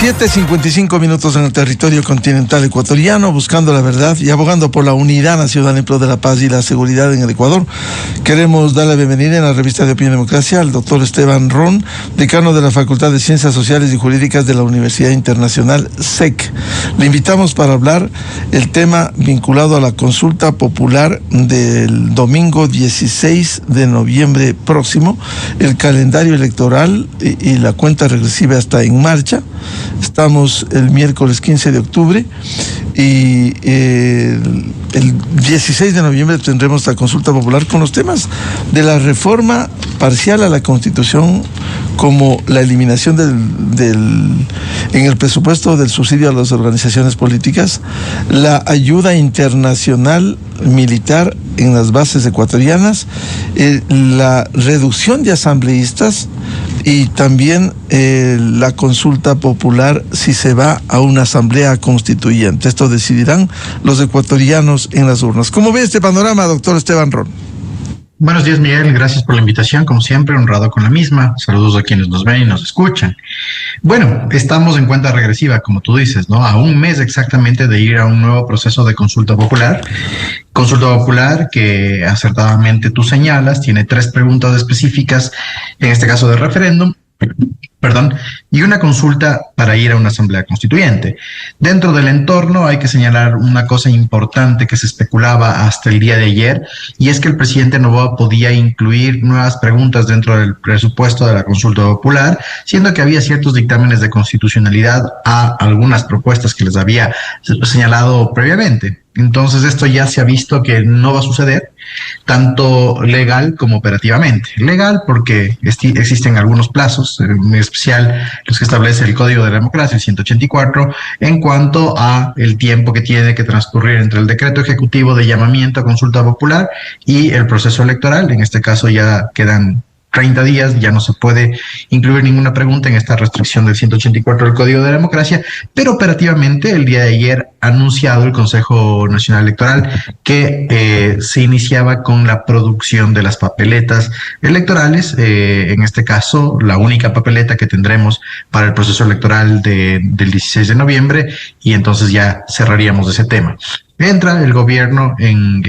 7:55 en el territorio continental ecuatoriano, buscando la verdad y abogando por la unidad nacional en pro de la paz y la seguridad en el Ecuador. Queremos dar la bienvenida en la revista de Opinión y Democracia al doctor Esteban Ron, decano de la Facultad de Ciencias Sociales y Jurídicas de la Universidad Internacional SEC. Le invitamos para hablar el tema vinculado a la consulta popular del domingo 16 de noviembre próximo. El calendario electoral y la cuenta regresiva está en marcha. Estamos el miércoles 15 de octubre y el 16 de noviembre tendremos la consulta popular con los temas de la reforma parcial a la Constitución, como la eliminación en el presupuesto del subsidio a las organizaciones políticas, la ayuda internacional militar en las bases ecuatorianas, la reducción de asambleístas y también la consulta popular si se va a una asamblea constituyente. Esto decidirán los ecuatorianos en las urnas. ¿Cómo ve este panorama, doctor Esteban Ron? Buenos días, Miguel. Gracias por la invitación. Como siempre, honrado con la misma. Saludos a quienes nos ven y nos escuchan. Bueno, estamos en cuenta regresiva, como tú dices, ¿no? A un mes exactamente de ir a un nuevo proceso de consulta popular. Consulta popular que acertadamente tú señalas, tiene 3 preguntas específicas, en este caso de referéndum, y una consulta para ir a una asamblea constituyente. Dentro del entorno hay que señalar una cosa importante que se especulaba hasta el día de ayer, y es que el presidente Noboa podía incluir nuevas preguntas dentro del presupuesto de la consulta popular, siendo que había ciertos dictámenes de constitucionalidad a algunas propuestas que les había señalado previamente. Entonces esto ya se ha visto que no va a suceder, tanto legal como operativamente. Legal porque existen algunos plazos, en especial los que establece el Código de la Democracia, el 184, en cuanto a el tiempo que tiene que transcurrir entre el decreto ejecutivo de llamamiento a consulta popular y el proceso electoral. En este caso ya quedan 30 días, ya no se puede incluir ninguna pregunta en esta restricción del 184 del Código de la Democracia, pero operativamente el día de ayer ha anunciado el Consejo Nacional Electoral que se iniciaba con la producción de las papeletas electorales, en este caso la única papeleta que tendremos para el proceso electoral del 16 de noviembre, y entonces ya cerraríamos ese tema. Entra el gobierno en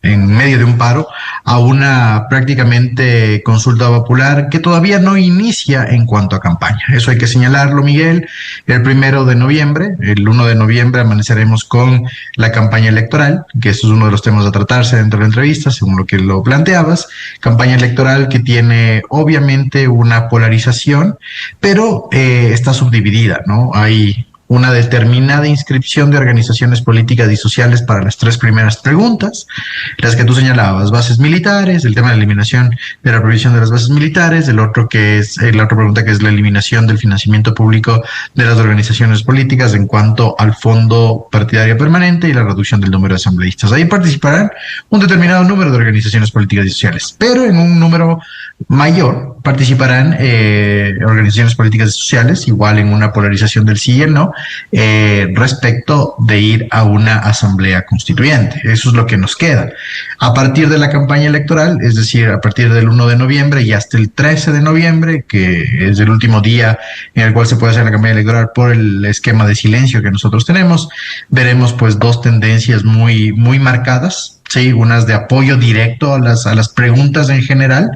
medio de un paro a una prácticamente consulta popular que todavía no inicia en cuanto a campaña. Eso hay que señalarlo, Miguel. El 1 de noviembre, el 1 de noviembre amaneceremos con la campaña electoral, que eso es uno de los temas a tratarse dentro de la entrevista, según lo que lo planteabas. Campaña electoral que tiene obviamente una polarización, pero está subdividida, ¿no? Hay una determinada inscripción de organizaciones políticas y sociales para las 3 primeras preguntas, las que tú señalabas: bases militares, el tema de la eliminación de la prohibición de las bases militares, la otra pregunta que es la eliminación del financiamiento público de las organizaciones políticas en cuanto al fondo partidario permanente y la reducción del número de asambleístas. Ahí participarán un determinado número de organizaciones políticas y sociales, pero en un número mayor participarán organizaciones políticas y sociales, igual en una polarización del sí y el no, respecto de ir a una asamblea constituyente. Eso es lo que nos queda. A partir de la campaña electoral, es decir, a partir del 1 de noviembre y hasta el 13 de noviembre, que es el último día en el cual se puede hacer la campaña electoral por el esquema de silencio que nosotros tenemos, veremos pues 2 tendencias muy, muy marcadas. Sí, unas de apoyo directo a las preguntas en general,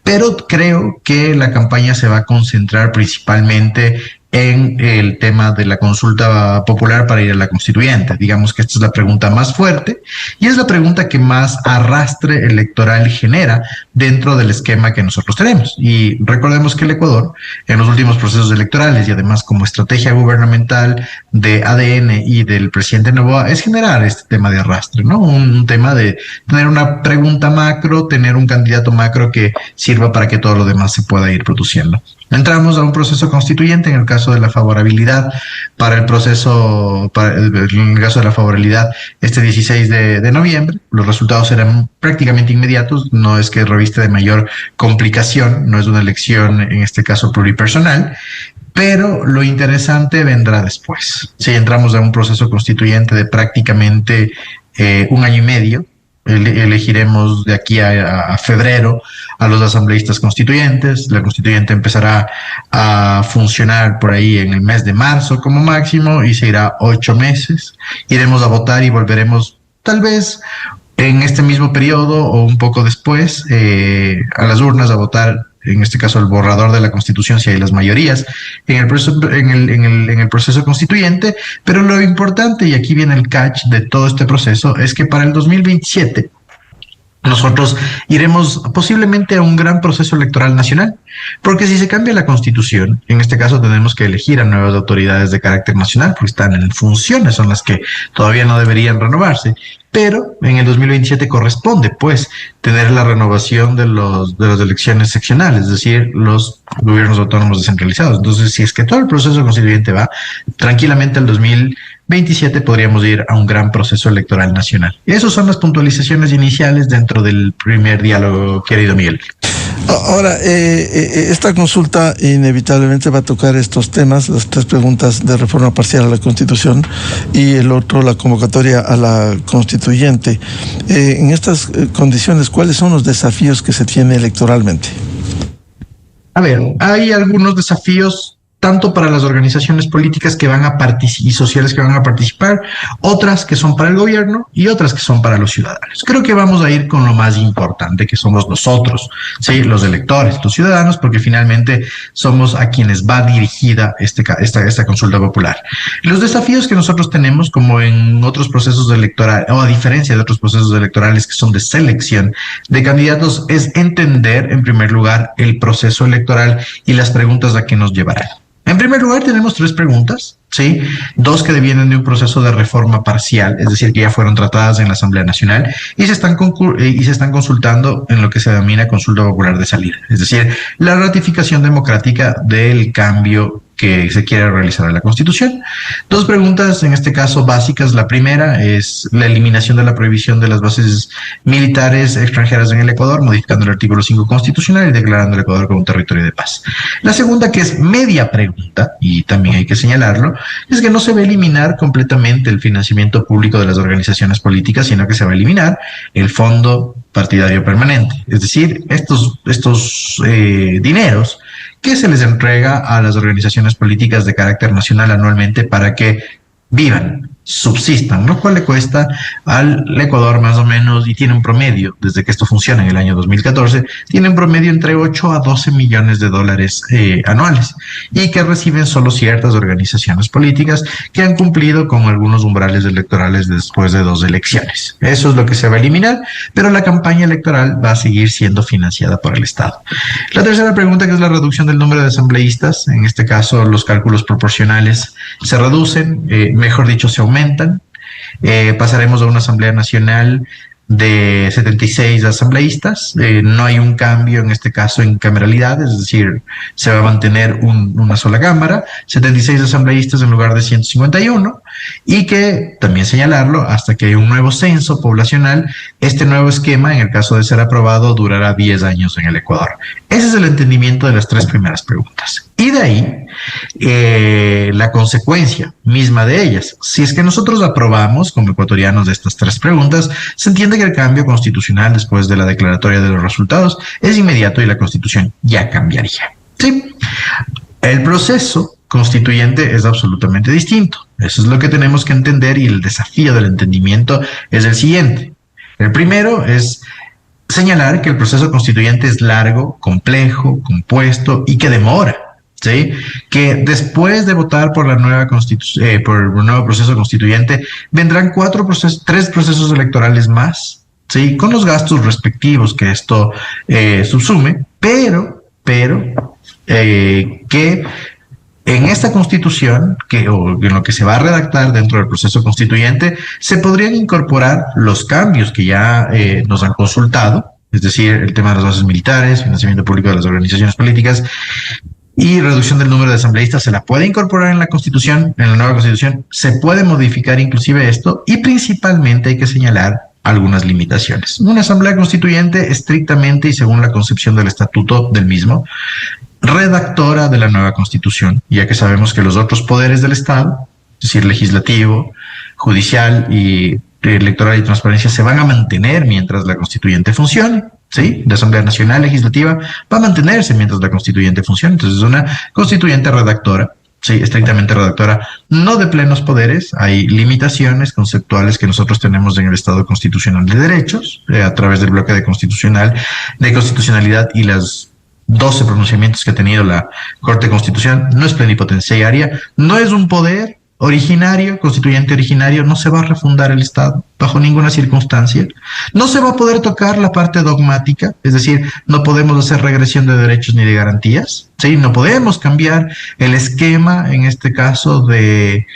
pero creo que la campaña se va a concentrar principalmente en el tema de la consulta popular para ir a la constituyente. Digamos que esta es la pregunta más fuerte y es la pregunta que más arrastre electoral genera dentro del esquema que nosotros tenemos. Y recordemos que el Ecuador, en los últimos procesos electorales y además como estrategia gubernamental de ADN y del presidente Noboa, es generar este tema de arrastre, ¿no? Un tema de tener una pregunta macro, tener un candidato macro que sirva para que todo lo demás se pueda ir produciendo. Entramos a un proceso constituyente en el caso de la favorabilidad para el proceso, en el caso de la favorabilidad este 16 de noviembre. Los resultados serán prácticamente inmediatos, no es que reviste de mayor complicación, no es una elección en este caso pluripersonal, pero lo interesante vendrá después. Si entramos a un proceso constituyente de prácticamente 1 año y medio, elegiremos de aquí a febrero a los asambleístas constituyentes. La constituyente empezará a funcionar por ahí en el mes de marzo como máximo y se irá 8 meses. Iremos a votar y volveremos tal vez en este mismo periodo o un poco después a las urnas a votar, en este caso el borrador de la Constitución, si hay las mayorías en el proceso constituyente. Pero lo importante, y aquí viene el catch de todo este proceso, es que para el 2027 nosotros iremos posiblemente a un gran proceso electoral nacional, porque si se cambia la Constitución, en este caso tenemos que elegir a nuevas autoridades de carácter nacional, porque están en funciones, son las que todavía no deberían renovarse. Pero en el 2027 corresponde, pues, tener la renovación de las elecciones seccionales, es decir, los gobiernos autónomos descentralizados. Entonces, si es que todo el proceso constituyente va tranquilamente al 2027, podríamos ir a un gran proceso electoral nacional. Y esas son las puntualizaciones iniciales dentro del primer diálogo, querido Miguel. Ahora, esta consulta inevitablemente va a tocar estos temas, las 3 preguntas de reforma parcial a la Constitución y el otro, la convocatoria a la constituyente. En estas condiciones, ¿cuáles son los desafíos que se tiene electoralmente? A ver, hay algunos desafíos tanto para las organizaciones políticas que van a y sociales que van a participar, otras que son para el gobierno y otras que son para los ciudadanos. Creo que vamos a ir con lo más importante, que somos nosotros, ¿sí? Los electores, los ciudadanos, porque finalmente somos a quienes va dirigida esta consulta popular. Los desafíos que nosotros tenemos, como en otros procesos electorales, o a diferencia de otros procesos electorales que son de selección de candidatos, es entender, en primer lugar, el proceso electoral y las preguntas a que nos llevarán. En primer lugar, tenemos 3 preguntas, ¿sí? 2 que devienen de un proceso de reforma parcial, es decir, que ya fueron tratadas en la Asamblea Nacional y se están consultando en lo que se denomina consulta popular de salida, es decir, la ratificación democrática del cambio que se quiere realizar a la Constitución. 2 preguntas, en este caso básicas. La primera es la eliminación de la prohibición de las bases militares extranjeras en el Ecuador, modificando el artículo 5 constitucional y declarando el Ecuador como un territorio de paz. La segunda, que es media pregunta, y también hay que señalarlo, es que no se va a eliminar completamente el financiamiento público de las organizaciones políticas, sino que se va a eliminar el fondo partidario permanente, es decir, estos dineros que se les entrega a las organizaciones políticas de carácter nacional anualmente para que vivan, subsistan, lo cual le cuesta al Ecuador más o menos, y tiene un promedio, desde que esto funciona en el año 2014, tiene un promedio entre 8 a 12 millones de dólares anuales, y que reciben solo ciertas organizaciones políticas que han cumplido con algunos umbrales electorales después de 2 elecciones. Eso es lo que se va a eliminar, pero la campaña electoral va a seguir siendo financiada por el Estado. La tercera pregunta, que es la reducción del número de asambleístas, en este caso los cálculos proporcionales se reducen, mejor dicho, se aumentan. Pasaremos a una Asamblea Nacional de 76 asambleístas. No hay un cambio en este caso en cameralidad, es decir, se va a mantener una sola cámara, 76 asambleístas en lugar de 151, y que, también señalarlo, hasta que haya un nuevo censo poblacional, este nuevo esquema, en el caso de ser aprobado, durará 10 años en el Ecuador. Ese es el entendimiento de las 3 primeras preguntas. Y de ahí, la consecuencia misma de ellas. Si es que nosotros aprobamos como ecuatorianos de estas 3 preguntas, se entiende que el cambio constitucional después de la declaratoria de los resultados es inmediato y la Constitución ya cambiaría. ¿Sí? El proceso constituyente es absolutamente distinto. Eso es lo que tenemos que entender, y el desafío del entendimiento es el siguiente. El primero es señalar que el proceso constituyente es largo, complejo, compuesto y que demora. ¿Sí? Que después de votar por la nueva por el nuevo proceso constituyente vendrán 3 procesos electorales más, ¿sí? Con los gastos respectivos que esto subsume, pero que en esta Constitución, o en lo que se va a redactar dentro del proceso constituyente, se podrían incorporar los cambios que ya nos han consultado, es decir, el tema de las bases militares, financiamiento público de las organizaciones políticas, y reducción del número de asambleístas. Se la puede incorporar en la Constitución, en la nueva Constitución, se puede modificar inclusive esto, y principalmente hay que señalar algunas limitaciones. Una asamblea constituyente estrictamente y según la concepción del estatuto del mismo, redactora de la nueva Constitución, ya que sabemos que los otros poderes del Estado, es decir, legislativo, judicial y Electoral y Transparencia se van a mantener mientras la constituyente funcione. ¿Sí? La Asamblea Nacional Legislativa va a mantenerse mientras la constituyente funcione. Entonces es una constituyente redactora, sí, estrictamente redactora, no de plenos poderes. Hay limitaciones conceptuales que nosotros tenemos en el Estado Constitucional de Derechos, a través del bloque de constitucionalidad y las 12 pronunciamientos que ha tenido la Corte Constitucional. No es plenipotenciaria, no es un poder originario, constituyente originario. No se va a refundar el Estado bajo ninguna circunstancia. No se va a poder tocar la parte dogmática, es decir, no podemos hacer regresión de derechos ni de garantías, ¿sí? No podemos cambiar el esquema, en este caso, del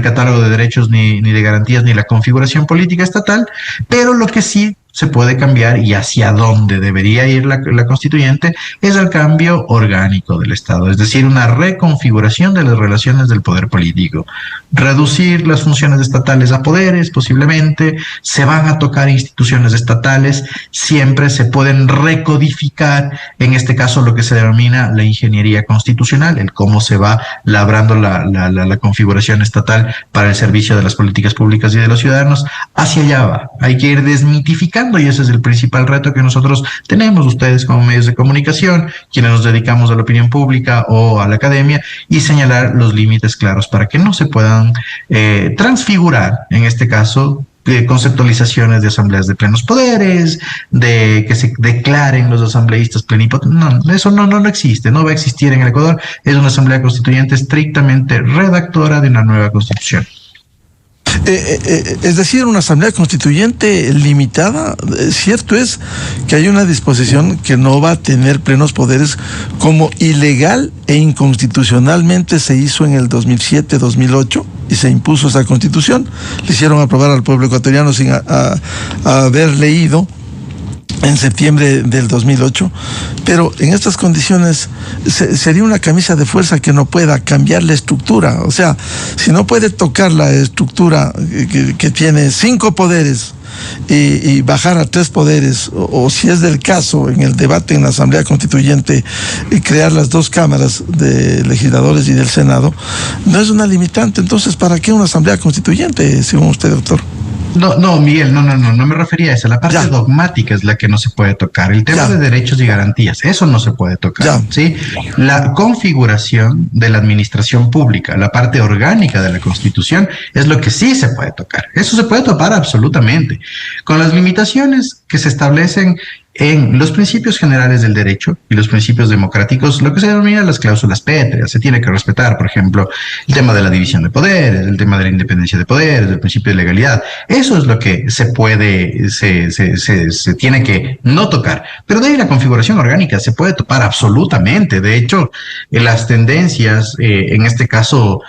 catálogo de derechos ni de garantías, ni la configuración política estatal, pero lo que sí se puede cambiar y hacia dónde debería ir la constituyente es el cambio orgánico del Estado, es decir, una reconfiguración de las relaciones del poder político, reducir las funciones estatales a poderes, posiblemente, se van a tocar instituciones estatales, siempre se pueden recodificar, en este caso lo que se denomina la ingeniería constitucional, el cómo se va labrando la configuración estatal para el servicio de las políticas públicas y de los ciudadanos. Hacia allá va, hay que ir desmitificando, y ese es el principal reto que nosotros tenemos, ustedes como medios de comunicación, quienes nos dedicamos a la opinión pública o a la academia, y señalar los límites claros para que no se puedan transfigurar, en este caso, conceptualizaciones de asambleas de plenos poderes, de que se declaren los asambleístas plenipotentes. No, eso no existe, no va a existir en el Ecuador. Es una asamblea constituyente estrictamente redactora de una nueva constitución. Es decir, una asamblea constituyente limitada. Cierto es que hay una disposición que no va a tener plenos poderes, como ilegal e inconstitucionalmente se hizo en el 2007-2008 y se impuso esa constitución. Le hicieron aprobar al pueblo ecuatoriano sin haber leído en septiembre del 2008, pero en estas condiciones sería una camisa de fuerza que no pueda cambiar la estructura. O sea, si no puede tocar la estructura que tiene 5 poderes y bajar a 3 poderes, o si es del caso en el debate en la Asamblea Constituyente, y crear las 2 cámaras de legisladores y del Senado, no es una limitante. Entonces, ¿para qué una Asamblea Constituyente, según usted, doctor? No, Miguel, no me refería a eso. La parte dogmática es la que no se puede tocar. El tema de derechos y garantías, eso no se puede tocar, ¿sí? La configuración de la administración pública, la parte orgánica de la Constitución, es lo que sí se puede tocar. Eso se puede topar absolutamente, con las limitaciones que se establecen en los principios generales del derecho y los principios democráticos, lo que se denomina las cláusulas pétreas. Se tiene que respetar, por ejemplo, el tema de la división de poderes, el tema de la independencia de poderes, el principio de legalidad. Eso es lo que se tiene que no tocar. Pero de ahí la configuración orgánica se puede topar absolutamente. De hecho, las tendencias, en este caso,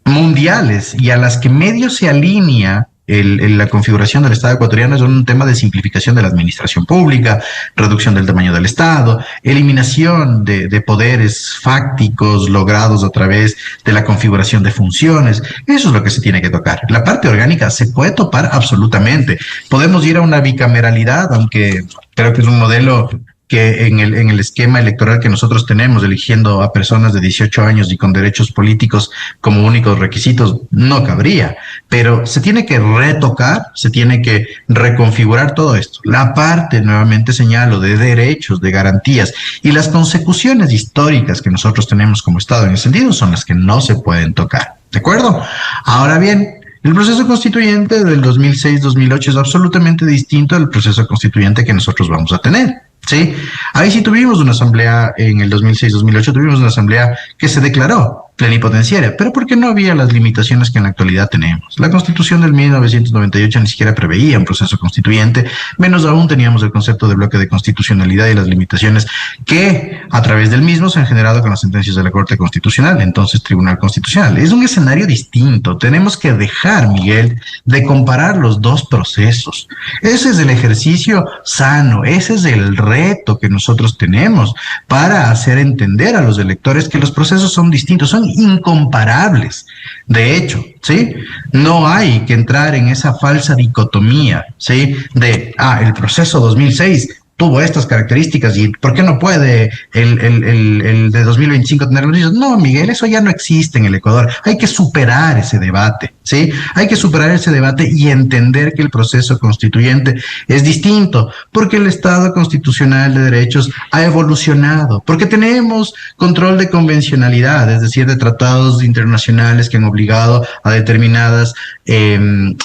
mundiales, y a las que medio se alinea la configuración del Estado ecuatoriano, es un tema de simplificación de la administración pública, reducción del tamaño del Estado, eliminación de poderes fácticos logrados a través de la configuración de funciones. Eso es lo que se tiene que tocar. La parte orgánica se puede topar absolutamente. Podemos ir a una bicameralidad, aunque creo que es un modelo que en el esquema electoral que nosotros tenemos, eligiendo a personas de 18 años y con derechos políticos como únicos requisitos, no cabría. Pero se tiene que retocar, se tiene que reconfigurar todo esto. La parte, nuevamente señalo, de derechos, de garantías y las consecuciones históricas que nosotros tenemos como Estado en ese sentido son las que no se pueden tocar. ¿De acuerdo? Ahora bien, el proceso constituyente del 2006-2008 es absolutamente distinto al proceso constituyente que nosotros vamos a tener. Sí, ahí sí tuvimos una asamblea en el 2006-2008, tuvimos una asamblea que se declaró plenipotenciaria, pero porque no había las limitaciones que en la actualidad tenemos. La Constitución del 1998 ni siquiera preveía un proceso constituyente, menos aún teníamos el concepto de bloque de constitucionalidad y las limitaciones que a través del mismo se han generado con las sentencias de la Corte Constitucional, entonces Tribunal Constitucional. Es un escenario distinto. Tenemos que dejar, Miguel, de comparar los dos procesos. Ese es el ejercicio sano, ese es el reto que nosotros tenemos para hacer entender a los electores que los procesos son distintos, son incomparables. De hecho, ¿sí? No hay que entrar en esa falsa dicotomía, ¿sí? De, el proceso 2006 tuvo estas características y ¿por qué no puede el de 2025 tener los mismos? No, Miguel, eso ya no existe en el Ecuador. Hay que superar ese debate, ¿sí? Hay que superar ese debate y entender que el proceso constituyente es distinto, porque el Estado constitucional de derechos ha evolucionado, porque tenemos control de convencionalidad, es decir, de tratados internacionales que han obligado a determinadas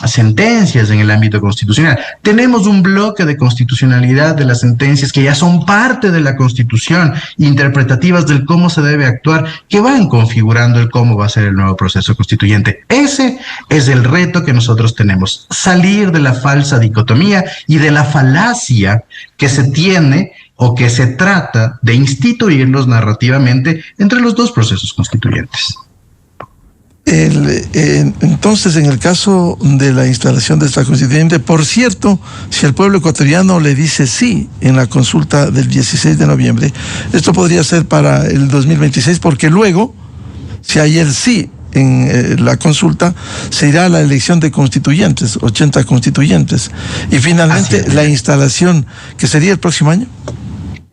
sentencias en el ámbito constitucional. Tenemos un bloque de constitucionalidad de las sentencias que ya son parte de la Constitución, interpretativas del cómo se debe actuar, que van configurando el cómo va a ser el nuevo proceso constituyente. Ese es el reto que nosotros tenemos, salir de la falsa dicotomía y de la falacia que se tiene o que se trata de instituirlos narrativamente entre los dos procesos constituyentes. Entonces, en el caso de la instalación de esta constituyente, por cierto, si el pueblo ecuatoriano le dice sí en la consulta del 16 de noviembre, esto podría ser para el 2026, porque luego, si hay el sí en la consulta, se irá a la elección de constituyentes, 80 constituyentes, y finalmente la instalación, que sería el próximo año.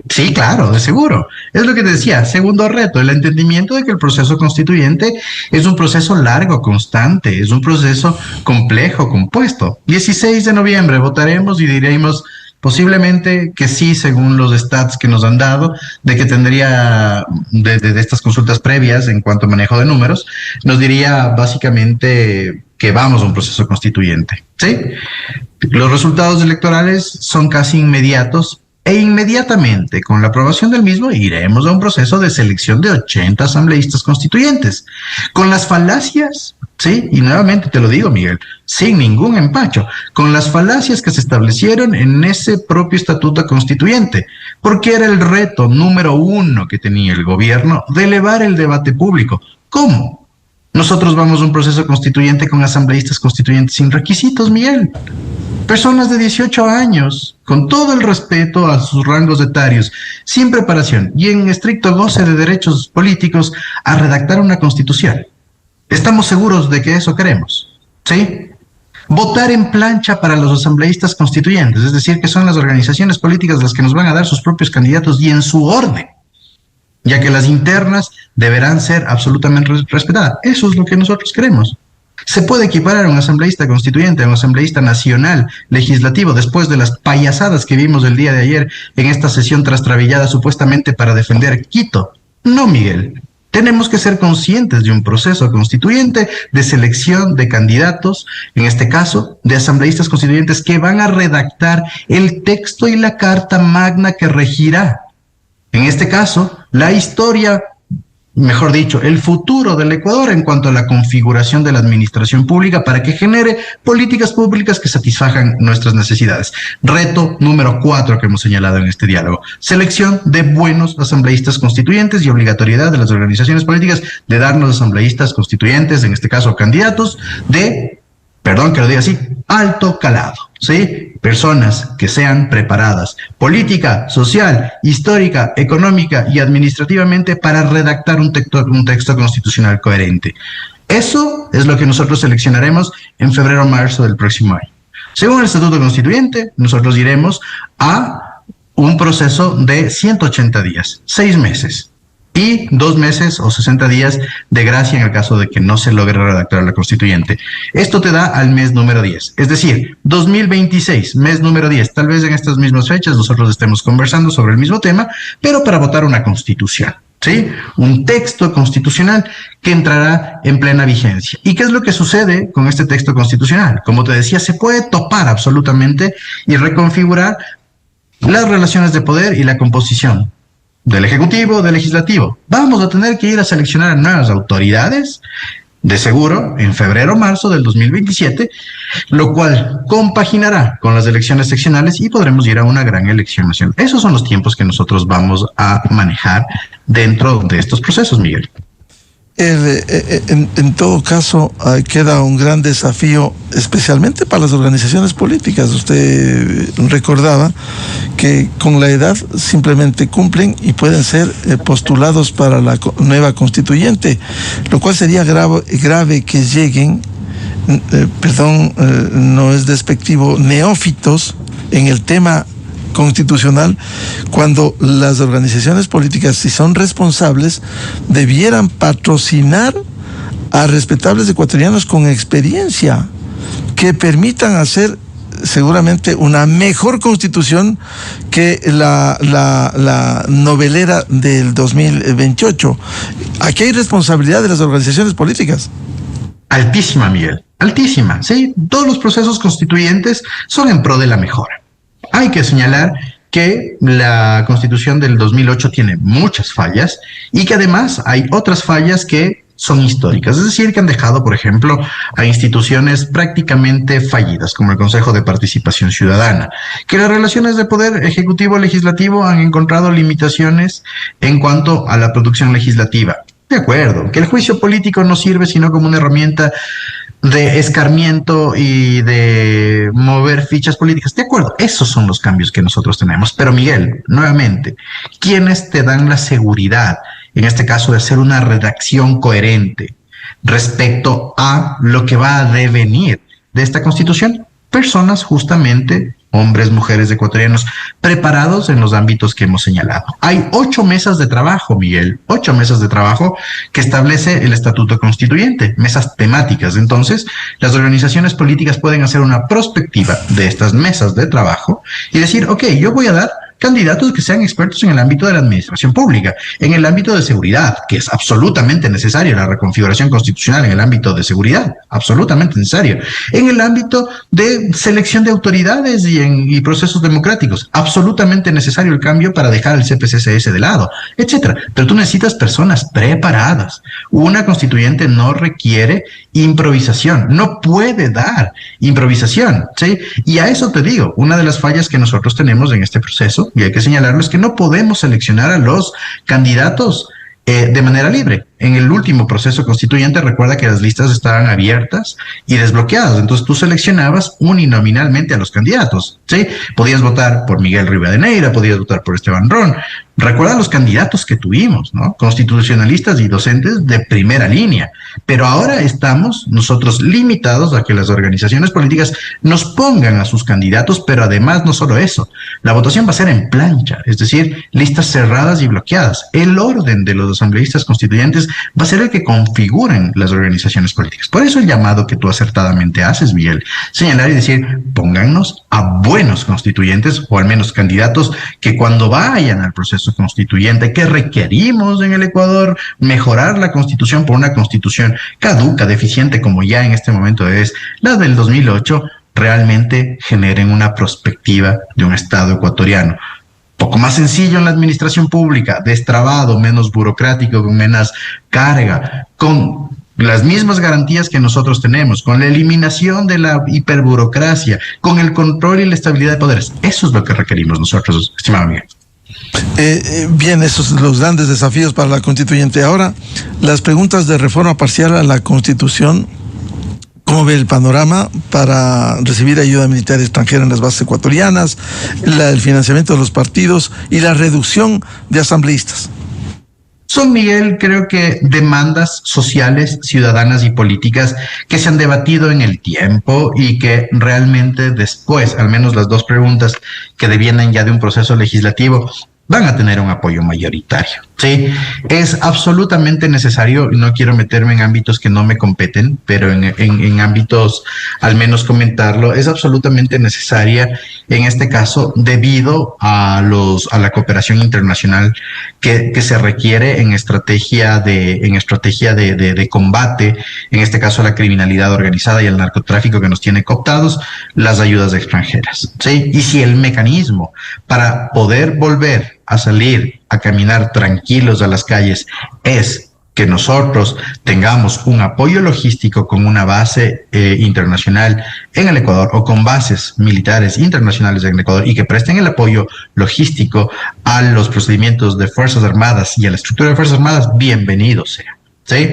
Sí, claro, de seguro. Es lo que te decía. Segundo reto, el entendimiento de que el proceso constituyente es un proceso largo, constante, es un proceso complejo, compuesto. 16 de noviembre votaremos y diremos posiblemente que sí, según los stats que nos han dado, de que tendría, de estas consultas previas en cuanto a manejo de números, nos diría básicamente que vamos a un proceso constituyente, ¿sí? Los resultados electorales son casi inmediatos, e inmediatamente, con la aprobación del mismo, iremos a un proceso de selección de 80 asambleístas constituyentes. Con las falacias, sí, y nuevamente te lo digo, Miguel, sin ningún empacho, con las falacias que se establecieron en ese propio estatuto constituyente, porque era el reto número 1 que tenía el gobierno de elevar el debate público. ¿Cómo? Nosotros vamos a un proceso constituyente con asambleístas constituyentes sin requisitos, Miguel. Personas de 18 años, con todo el respeto a sus rangos etarios, sin preparación y en estricto goce de derechos políticos, a redactar una constitución. ¿Estamos seguros de que eso queremos? ¿Sí? Votar en plancha para los asambleístas constituyentes, es decir, que son las organizaciones políticas las que nos van a dar sus propios candidatos y en su orden, ya que las internas deberán ser absolutamente respetadas. Eso es lo que nosotros queremos. ¿Se puede equiparar a un asambleísta constituyente, a un asambleísta nacional legislativo, después de las payasadas que vimos el día de ayer en esta sesión trastrabillada supuestamente para defender Quito? No, Miguel. Tenemos que ser conscientes de un proceso constituyente de selección de candidatos, en este caso, de asambleístas constituyentes que van a redactar el texto y la carta magna que regirá, en este caso, la historia, mejor dicho, el futuro del Ecuador en cuanto a la configuración de la administración pública para que genere políticas públicas que satisfagan nuestras necesidades. Reto número 4 que hemos señalado en este diálogo. Selección de buenos asambleístas constituyentes y obligatoriedad de las organizaciones políticas de darnos asambleístas constituyentes, en este caso candidatos, de, perdón que lo diga así, alto calado, ¿sí? Personas que sean preparadas política, social, histórica, económica y administrativamente para redactar un texto constitucional coherente. Eso es lo que nosotros seleccionaremos en febrero o marzo del próximo año. Según el Estatuto Constituyente, nosotros iremos a un proceso de 180 días, 6 meses. Y 2 meses o 60 días de gracia en el caso de que no se logre redactar la constituyente. Esto te da al mes número 10, es decir, 2026, mes número 10. Tal vez en estas mismas fechas nosotros estemos conversando sobre el mismo tema, pero para votar una constitución, ¿sí? Un texto constitucional que entrará en plena vigencia. ¿Y qué es lo que sucede con este texto constitucional? Como te decía, se puede topar absolutamente y reconfigurar las relaciones de poder y la composición del Ejecutivo, del Legislativo. Vamos a tener que ir a seleccionar a nuevas autoridades, de seguro, en febrero o marzo del 2027, lo cual compaginará con las elecciones seccionales y podremos ir a una gran elección nacional. Esos son los tiempos que nosotros vamos a manejar dentro de estos procesos, Miguel. En todo caso, queda un gran desafío, especialmente para las organizaciones políticas. Usted recordaba que con la edad simplemente cumplen y pueden ser postulados para la nueva constituyente, lo cual sería grave que lleguen, no es despectivo, neófitos en el tema constitucional, cuando las organizaciones políticas, si son responsables, debieran patrocinar a respetables ecuatorianos con experiencia que permitan hacer seguramente una mejor constitución que la novelera del 2028. Aquí hay responsabilidad de las organizaciones políticas. Altísima, Miguel, altísima, ¿sí? Todos los procesos constituyentes son en pro de la mejora. Hay que señalar que la Constitución del 2008 tiene muchas fallas y que además hay otras fallas que son históricas, es decir, que han dejado, por ejemplo, a instituciones prácticamente fallidas, como el Consejo de Participación Ciudadana, que las relaciones de poder ejecutivo-legislativo han encontrado limitaciones en cuanto a la producción legislativa. De acuerdo, que el juicio político no sirve sino como una herramienta de escarmiento y de mover fichas políticas. De acuerdo, esos son los cambios que nosotros tenemos. Pero Miguel, nuevamente, ¿quiénes te dan la seguridad, en este caso, de hacer una redacción coherente respecto a lo que va a devenir de esta Constitución? Personas justamente, hombres, mujeres ecuatorianos, preparados en los ámbitos que hemos señalado. Hay 8 mesas de trabajo, Miguel, 8 mesas de trabajo que establece el Estatuto Constituyente, mesas temáticas. Entonces, las organizaciones políticas pueden hacer una prospectiva de estas mesas de trabajo y decir, ok, yo voy a dar candidatos que sean expertos en el ámbito de la administración pública, en el ámbito de seguridad, que es absolutamente necesaria la reconfiguración constitucional en el ámbito de seguridad, absolutamente necesario, en el ámbito de selección de autoridades y procesos democráticos, absolutamente necesario el cambio para dejar el CPCSS de lado, etcétera. Pero tú necesitas personas preparadas. Una constituyente no requiere improvisación, no puede dar improvisación, ¿sí? Y a eso te digo, una de las fallas que nosotros tenemos en este proceso, y hay que señalarlo, es que no podemos seleccionar a los candidatos de manera libre. En el último proceso constituyente, recuerda que las listas estaban abiertas y desbloqueadas, entonces tú seleccionabas uninominalmente a los candidatos, ¿sí? Podías votar por Miguel Rivadeneira, podías votar por Esteban Ron. Recuerda los candidatos que tuvimos, ¿no? Constitucionalistas y docentes de primera línea, pero ahora estamos nosotros limitados a que las organizaciones políticas nos pongan a sus candidatos, pero además no solo eso, la votación va a ser en plancha, es decir, listas cerradas y bloqueadas. El orden de los asambleístas constituyentes va a ser el que configuren las organizaciones políticas. Por eso el llamado que tú acertadamente haces, Miguel, señalar y decir, póngannos a buenos constituyentes o al menos candidatos que cuando vayan al proceso constituyente que requerimos en el Ecuador, mejorar la constitución por una constitución caduca, deficiente, como ya en este momento es la del 2008, realmente generen una perspectiva de un Estado ecuatoriano poco más sencillo en la administración pública, destrabado, menos burocrático, con menos carga, con las mismas garantías que nosotros tenemos, con la eliminación de la hiperburocracia, con el control y la estabilidad de poderes. Eso es lo que requerimos nosotros, estimado Miguel. Bien, esos son los grandes desafíos para la constituyente. Ahora, las preguntas de reforma parcial a la Constitución. ¿Cómo ve el panorama para recibir ayuda militar extranjera en las bases ecuatorianas, el financiamiento de los partidos y la reducción de asambleístas? Son, Miguel, creo que demandas sociales, ciudadanas y políticas que se han debatido en el tiempo y que realmente después, al menos las dos preguntas que devienen ya de un proceso legislativo, van a tener un apoyo mayoritario, ¿sí? Es absolutamente necesario, y no quiero meterme en ámbitos que no me competen, pero en ámbitos, al menos comentarlo, es absolutamente necesaria en este caso debido a la cooperación internacional que se requiere en estrategia de combate, en este caso a la criminalidad organizada y al narcotráfico que nos tiene cooptados, las ayudas extranjeras, ¿sí? Y si el mecanismo para poder volver a salir a caminar tranquilos a las calles es que nosotros tengamos un apoyo logístico con una base internacional en el Ecuador o con bases militares internacionales en el Ecuador y que presten el apoyo logístico a los procedimientos de Fuerzas Armadas y a la estructura de Fuerzas Armadas, bienvenido sea. ¿Sí?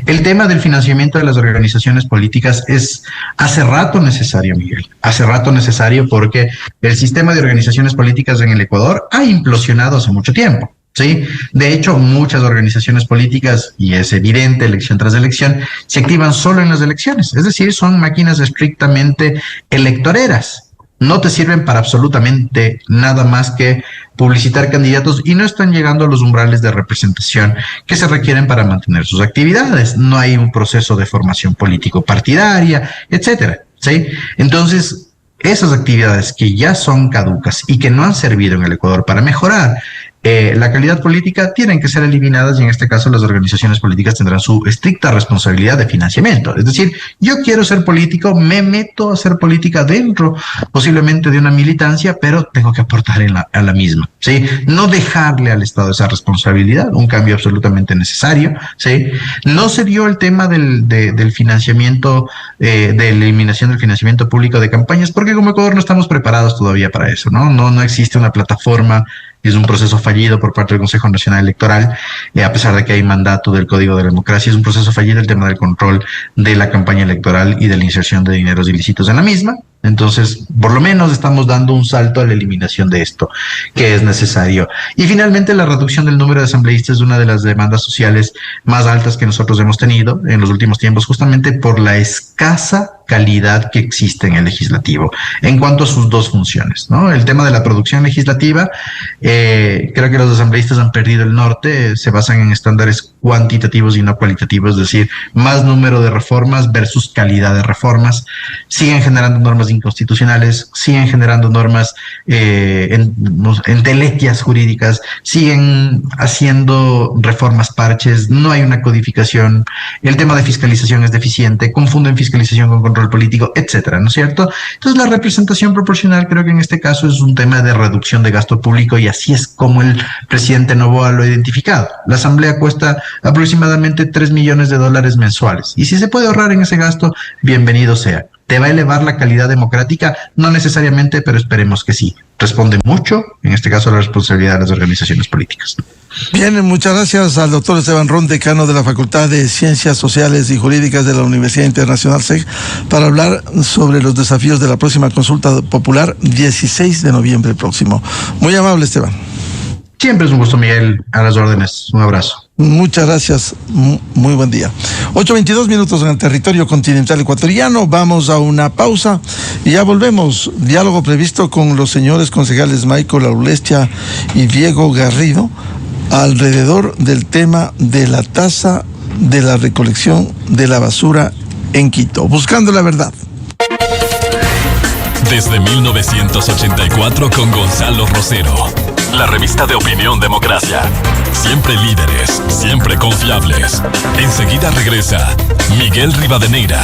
El tema del financiamiento de las organizaciones políticas es hace rato necesario, Miguel, hace rato necesario porque el sistema de organizaciones políticas en el Ecuador ha implosionado hace mucho tiempo. ¿Sí? De hecho, muchas organizaciones políticas, y es evidente, elección tras elección, se activan solo en las elecciones, es decir, son máquinas estrictamente electoreras. no te sirven para absolutamente nada más que publicitar candidatos y no están llegando a los umbrales de representación que se requieren para mantener sus actividades. No hay un proceso de formación político partidaria, etcétera, ¿sí? Entonces, esas actividades que ya son caducas y que no han servido en el Ecuador para mejorar la calidad política tienen que ser eliminadas, y en este caso las organizaciones políticas tendrán su estricta responsabilidad de financiamiento. Es decir, yo quiero ser político, me meto a hacer política dentro posiblemente de una militancia, pero tengo que aportar a la misma, ¿sí? No dejarle al Estado esa responsabilidad, un cambio absolutamente necesario, ¿sí? No se dio el tema del financiamiento, de eliminación del financiamiento público de campañas, porque como Ecuador no estamos preparados todavía para eso, ¿no? No existe una plataforma. Es un proceso fallido por parte del Consejo Nacional Electoral, a pesar de que hay mandato del Código de la Democracia. Es un proceso fallido el tema del control de la campaña electoral y de la inserción de dineros ilícitos en la misma. Entonces, por lo menos estamos dando un salto a la eliminación de esto, que es necesario. Y finalmente, la reducción del número de asambleístas es una de las demandas sociales más altas que nosotros hemos tenido en los últimos tiempos, justamente por la escasa calidad que existe en el legislativo en cuanto a sus dos funciones, ¿no? El tema de la producción legislativa, creo que los asambleístas han perdido el norte, se basan en estándares cuantitativos y no cualitativos, es decir, más número de reformas versus calidad de reformas. Siguen generando normas inconstitucionales, siguen generando normas entelequias jurídicas, siguen haciendo reformas parches, no hay una codificación, el tema de fiscalización es deficiente, confunden fiscalización con control político, etcétera, ¿no es cierto? Entonces, la representación proporcional creo que en este caso es un tema de reducción de gasto público, y así es como el presidente Noboa lo ha identificado. La asamblea cuesta aproximadamente $3 millones mensuales, y si se puede ahorrar en ese gasto, bienvenido sea. ¿Te va a elevar la calidad democrática? No necesariamente, pero esperemos que sí. Responde mucho, en este caso, a la responsabilidad de las organizaciones políticas. Bien, muchas gracias al doctor Esteban Ron, decano de la Facultad de Ciencias Sociales y Jurídicas de la Universidad Internacional SEC, para hablar sobre los desafíos de la próxima consulta popular, 16 de noviembre próximo. Muy amable, Esteban. Siempre es un gusto, Miguel. A las órdenes. Un abrazo. Muchas gracias. Muy buen día. 8:22 en el territorio continental ecuatoriano. Vamos a una pausa y ya volvemos. Diálogo previsto con los señores concejales Michael Aulestia y Diego Garrido alrededor del tema de la tasa de la recolección de la basura en Quito. Buscando la verdad. Desde 1984 con Gonzalo Rosero. La revista de opinión Democracia. Siempre líderes, siempre confiables. Enseguida regresa Miguel Rivadeneira.